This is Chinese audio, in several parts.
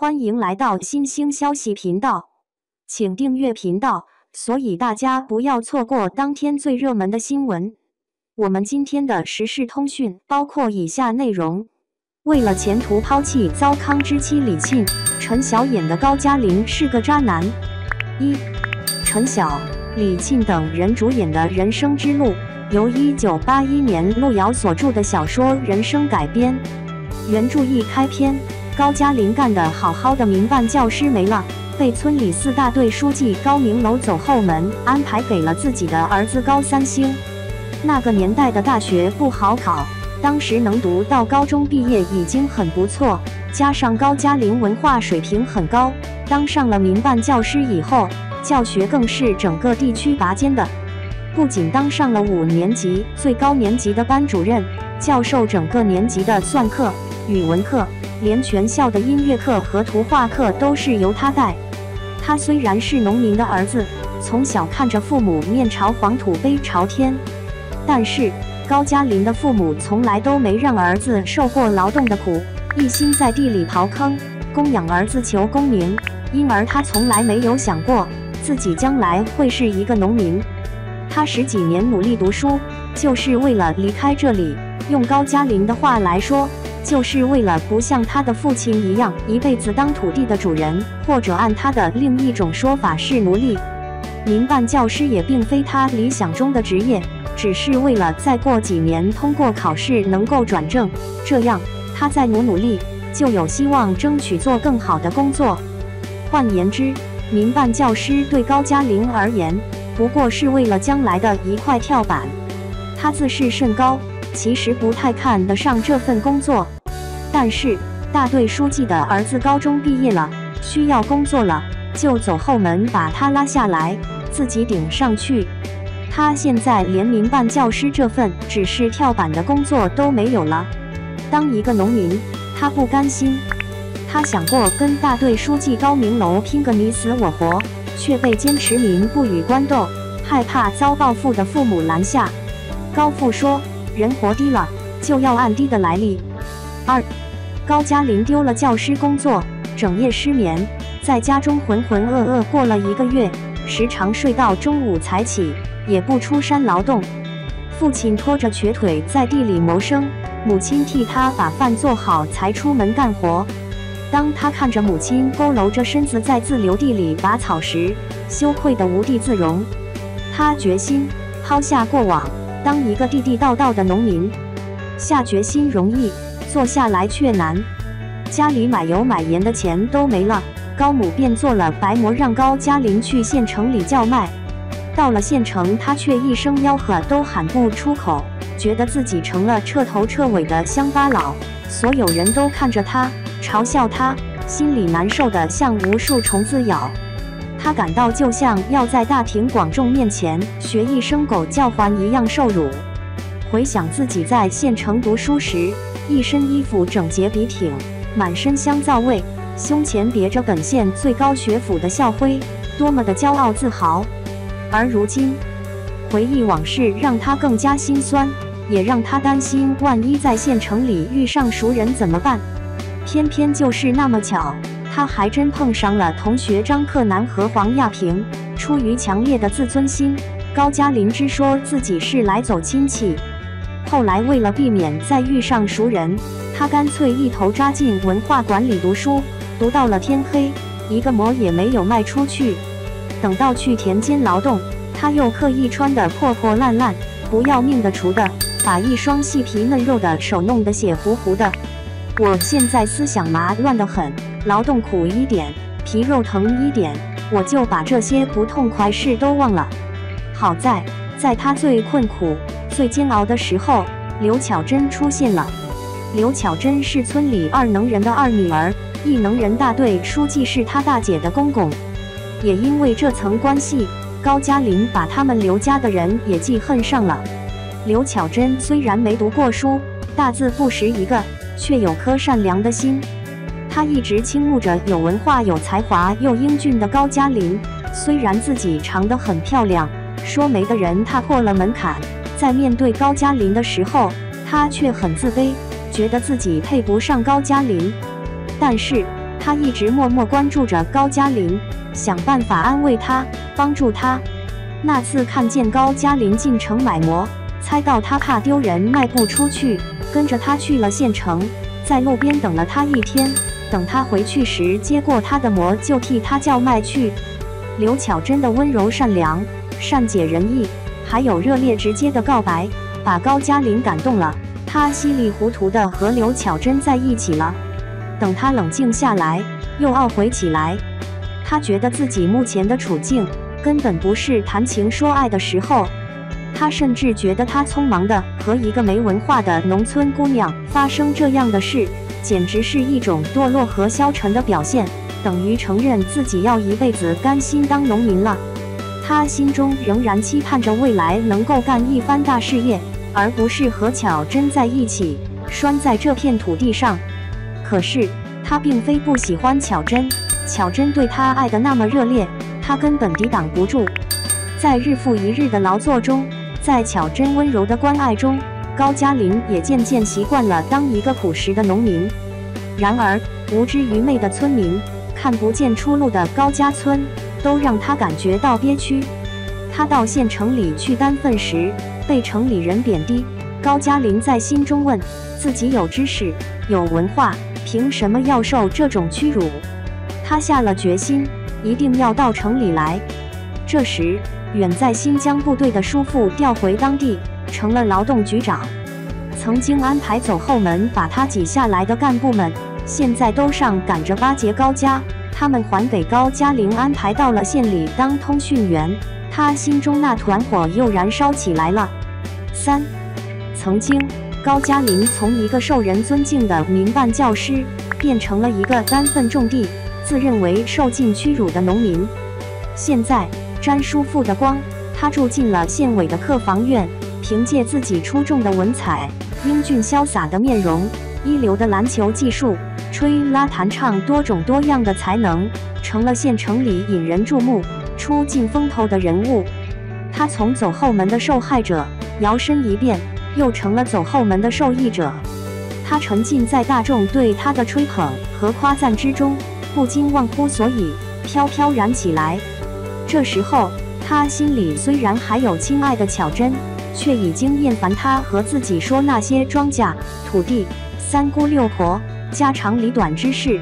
欢迎来到新兴消息频道，请订阅频道，所以大家不要错过当天最热门的新闻。我们今天的时事通讯包括以下内容：为了前途抛弃糟糠之妻李沁，陈晓演的高加林是个渣男。一，陈晓、李沁等人主演的《人生之路》由1981年路遥所著的小说《人生》改编。原著一开篇，高加林干得好好的民办教师没了，被村里4大队书记高明楼走后门安排给了自己的儿子高三星。那个年代的大学不好考，当时能读到高中毕业已经很不错，加上高加林文化水平很高，当上了民办教师以后，教学更是整个地区拔尖的。不仅当上了5年级最高年级的班主任，教授整个年级的算课、语文课，连全校的音乐课和图画课都是由他带。他虽然是农民的儿子，从小看着父母面朝黄土背朝天，但是高加林的父母从来都没让儿子受过劳动的苦，一心在地里刨坑，供养儿子求功名，因而他从来没有想过自己将来会是一个农民。他10几年努力读书，就是为了离开这里，用高加林的话来说，就是为了不像他的父亲一样一辈子当土地的主人，或者按他的另一种说法是奴隶。民办教师也并非他理想中的职业，只是为了再过几年通过考试能够转正，这样他再努力就有希望争取做更好的工作。换言之，民办教师对高加林而言不过是为了将来的一块跳板。他自视甚高，其实不太看得上这份工作，但是大队书记的儿子高中毕业了，需要工作了，就走后门把他拉下来，自己顶上去。他现在连民办教师这份只是跳板的工作都没有了。当一个农民，他不甘心，他想过跟大队书记高明楼拼个你死我活，却被坚持民不与官斗，害怕遭报复的父母拦下。高父说，人活低了，就要按低的来历。2. 高加林丢了教师工作，整夜失眠，在家中浑浑噩噩过了1个月，时常睡到中午才起，也不出山劳动。父亲拖着瘸腿在地里谋生，母亲替他把饭做好才出门干活。当他看着母亲佝偻着身子在自留地里拔草时，羞愧得无地自容。他决心抛下过往，当一个地地道道的农民。下决心容易，做下来却难。家里买油买盐的钱都没了，高母便做了白馍让高加林去县城里叫卖。到了县城，他却一声吆喝都喊不出口，觉得自己成了彻头彻尾的乡巴佬，所有人都看着他，嘲笑他，心里难受的像无数虫子咬。他感到就像要在大庭广众面前学一声狗叫唤一样受辱。回想自己在县城读书时，一身衣服整洁笔挺，满身香皂味，胸前别着本县最高学府的校徽，多么的骄傲自豪。而如今回忆往事，让他更加心酸，也让他担心万一在县城里遇上熟人怎么办。偏偏就是那么巧，他还真碰上了同学张克南和黄亚平。出于强烈的自尊心，高加林只说自己是来走亲戚。后来为了避免再遇上熟人，他干脆一头扎进文化馆里读书，读到了天黑，一个馍也没有卖出去。等到去田间劳动，他又刻意穿得破破烂烂，不要命的除的，把一双细皮嫩肉的手弄得血糊糊的。我现在思想麻乱得很，劳动苦一点，皮肉疼一点，我就把这些不痛快事都忘了。好在他最困苦最煎熬的时候，刘巧珍出现了。刘巧珍是村里2能人的2女儿，1能人大队书记是他大姐的公公。也因为这层关系，高加林把他们刘家的人也记恨上了。刘巧珍虽然没读过书，大字不识一个，却有颗善良的心。他一直倾慕着有文化有才华又英俊的高加林，虽然自己长得很漂亮，说媒的人踏破了门槛，在面对高加林的时候，他却很自卑，觉得自己配不上高加林。但是他一直默默关注着高加林，想办法安慰他，帮助他。那次看见高加林进城买馍，猜到他怕丢人迈不出去，跟着他去了县城，在路边等了他一天。等他回去时，接过他的馍就替他叫卖去。刘巧珍的温柔善良、善解人意，还有热烈直接的告白，把高加林感动了。他稀里糊涂地和刘巧珍在一起了。等他冷静下来，又懊悔起来。他觉得自己目前的处境根本不是谈情说爱的时候。他甚至觉得他匆忙地和一个没文化的农村姑娘发生这样的事，简直是一种堕落和消沉的表现，等于承认自己要一辈子甘心当农民了。他心中仍然期盼着未来能够干一番大事业，而不是和巧珍在一起，拴在这片土地上。可是他并非不喜欢巧珍，巧珍对他爱得那么热烈，他根本抵挡不住。在日复一日的劳作中，在巧珍温柔的关爱中，高加林也渐渐习惯了当一个朴实的农民。然而，无知愚昧的村民，看不见出路的高家村，都让他感觉到憋屈。他到县城里去担粪时，被城里人贬低。高加林在心中问自己：有知识，有文化，凭什么要受这种屈辱？他下了决心，一定要到城里来。这时，远在新疆部队的叔父调回当地，成了劳动局长。曾经安排走后门把他挤下来的干部们，现在都上赶着巴结高家，他们还给高加林安排到了县里当通讯员。他心中那团火又燃烧起来了。3. 曾经，高加林从一个受人尊敬的民办教师，变成了一个担粪种地、自认为受尽屈辱的农民。现在，沾叔父的光，他住进了县委的客房院，凭借自己出众的文采、英俊潇洒的面容、一流的篮球技术、吹拉弹唱多种多样的才能，成了县城里引人注目、出尽风头的人物。他从走后门的受害者摇身一变，又成了走后门的受益者。他沉浸在大众对他的吹捧和夸赞之中，不禁忘乎所以，飘飘然起来。这时候，他心里虽然还有亲爱的巧珍，却已经厌烦他和自己说那些庄稼、土地、三姑六婆、家长里短之事。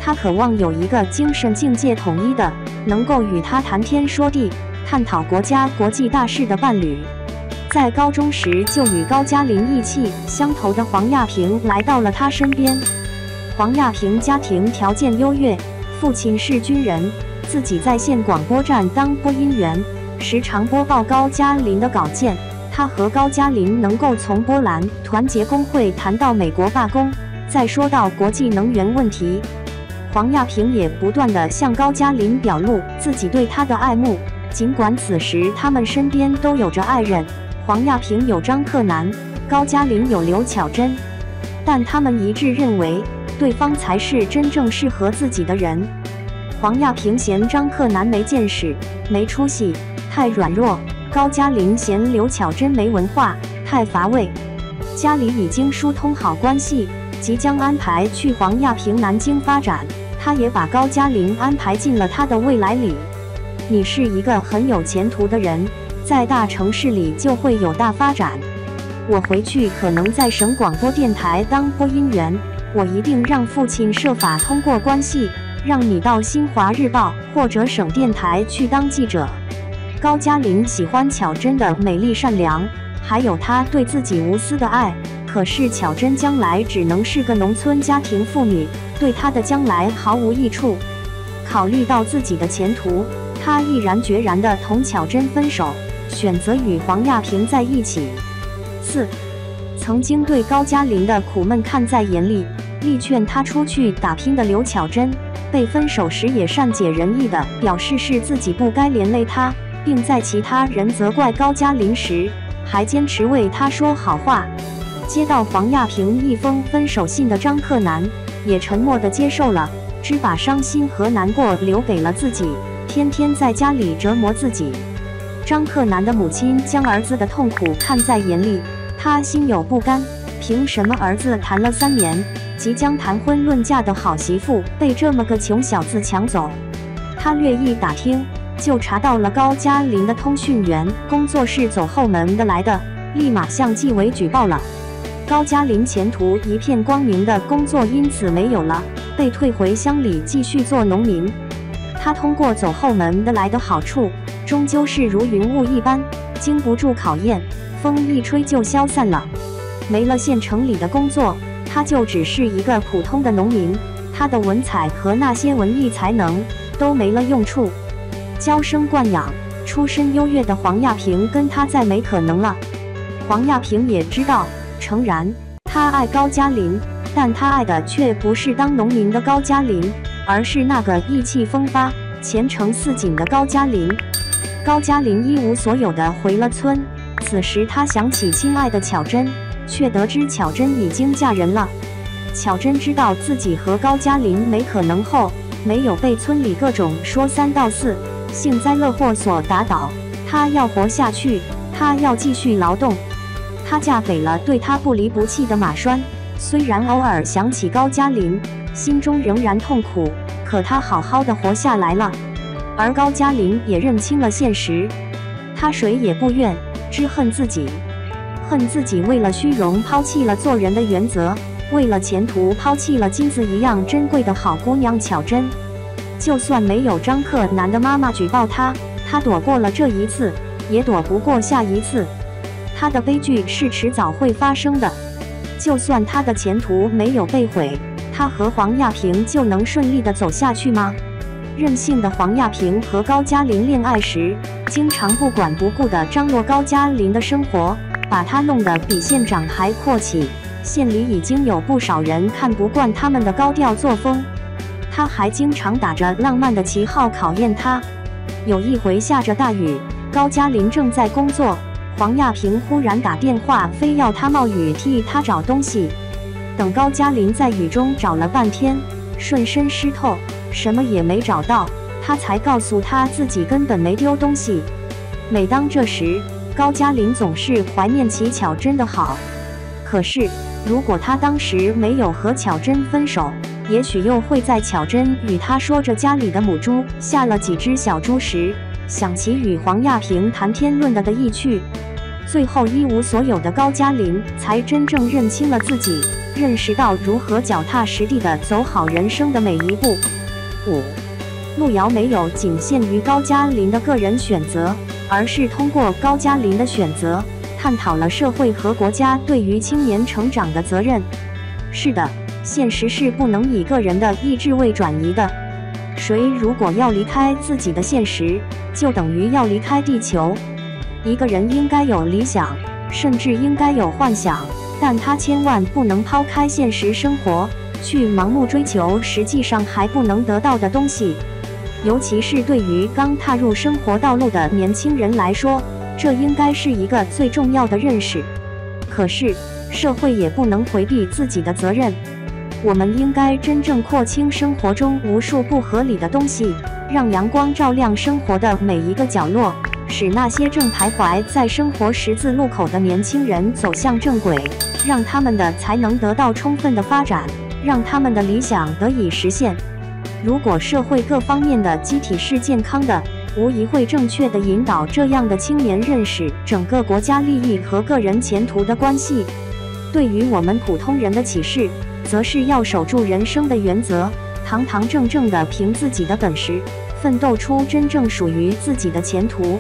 他渴望有一个精神境界统一的，能够与他谈天说地、探讨国家国际大事的伴侣。在高中时就与高加林意气相投的黄亚平来到了他身边。黄亚平家庭条件优越，父亲是军人，自己在县广播站当播音员，时常播报高加林的稿件。他和高加林能够从波兰团结工会谈到美国罢工，再说到国际能源问题。黄亚平也不断地向高加林表露自己对他的爱慕，尽管此时他们身边都有着爱人，黄亚平有张克南，高加林有刘巧珍，但他们一致认为对方才是真正适合自己的人。黄亚平嫌张克南没见识、没出息、太软弱；高加林嫌刘巧珍没文化、太乏味。家里已经疏通好关系，即将安排去黄亚平南京发展，他也把高加林安排进了他的未来里。你是一个很有前途的人，在大城市里就会有大发展。我回去可能在省广播电台当播音员，我一定让父亲设法通过关系，让你到新华日报或者省电台去当记者。高加林喜欢巧珍的美丽善良，还有她对自己无私的爱。可是巧珍将来只能是个农村家庭妇女，对她的将来毫无益处。考虑到自己的前途，他毅然决然地同巧珍分手，选择与黄亚平在一起。4. 曾经对高加林的苦闷看在眼里，力劝他出去打拼的刘巧珍，被分手时也善解人意地表示是自己不该连累他，并在其他人责怪高加林时，还坚持为他说好话。接到黄亚平一封分手信的张克南，也沉默地接受了，只把伤心和难过留给了自己，天天在家里折磨自己。张克南的母亲将儿子的痛苦看在眼里，她心有不甘，凭什么儿子谈了3年，即将谈婚论嫁的好媳妇被这么个穷小子抢走。他略一打听，就查到了高加林的通讯员工作室走后门的来的，立马向纪委举报了。高加林前途一片光明的工作因此没有了，被退回乡里继续做农民。他通过走后门的来的好处，终究是如云雾一般，经不住考验，风一吹就消散了。没了县城里的工作，他就只是一个普通的农民，他的文采和那些文艺才能都没了用处。娇生惯养、出身优越的黄亚萍跟他再没可能了。黄亚萍也知道，诚然，他爱高加林，但他爱的却不是当农民的高加林，而是那个意气风发、前程似锦的高加林。高加林一无所有地回了村，此时他想起亲爱的巧珍，却得知巧珍已经嫁人了。巧珍知道自己和高加林没可能后，没有被村里各种说三道四、幸灾乐祸所打倒，她要活下去，她要继续劳动。她嫁给了对她不离不弃的马栓，虽然偶尔想起高加林，心中仍然痛苦，可她好好的活下来了。而高加林也认清了现实，他谁也不怨，只恨自己，恨自己为了虚荣抛弃了做人的原则，为了前途抛弃了金子一样珍贵的好姑娘巧珍。就算没有张克南的妈妈举报他，他躲过了这一次，也躲不过下一次。他的悲剧是迟早会发生的。就算他的前途没有被毁，他和黄亚萍就能顺利地走下去吗？任性的黄亚萍和高加林恋爱时，经常不管不顾地张罗高加林的生活，把他弄得比县长还阔气。县里已经有不少人看不惯他们的高调作风，他还经常打着浪漫的旗号考验他。有一回下着大雨，高加林正在工作，黄亚萍忽然打电话，非要他冒雨替他找东西。等高加林在雨中找了半天，顺身湿透，什么也没找到，他才告诉他自己根本没丢东西。每当这时，高加林总是怀念起巧珍的好。可是，如果他当时没有和巧珍分手，也许又会在巧珍与他说着家里的母猪下了几只小猪时，想起与黄亚萍谈天论地的意趣。最后一无所有的高加林才真正认清了自己，认识到如何脚踏实地地走好人生的每一步。5. 路遥没有仅限于高加林的个人选择，而是通过高加林的选择，探讨了社会和国家对于青年成长的责任。是的，现实是不能以个人的意志为转移的。谁如果要离开自己的现实，就等于要离开地球。一个人应该有理想，甚至应该有幻想，但他千万不能抛开现实生活，去盲目追求实际上还不能得到的东西。尤其是对于刚踏入生活道路的年轻人来说，这应该是一个最重要的认识。可是，社会也不能回避自己的责任。我们应该真正廓清生活中无数不合理的东西，让阳光照亮生活的每一个角落，使那些正徘徊在生活十字路口的年轻人走向正轨，让他们的才能得到充分的发展，让他们的理想得以实现。如果社会各方面的机体是健康的，无疑会正确地引导这样的青年认识整个国家利益和个人前途的关系。对于我们普通人的启示，则是要守住人生的原则，堂堂正正地凭自己的本事，奋斗出真正属于自己的前途。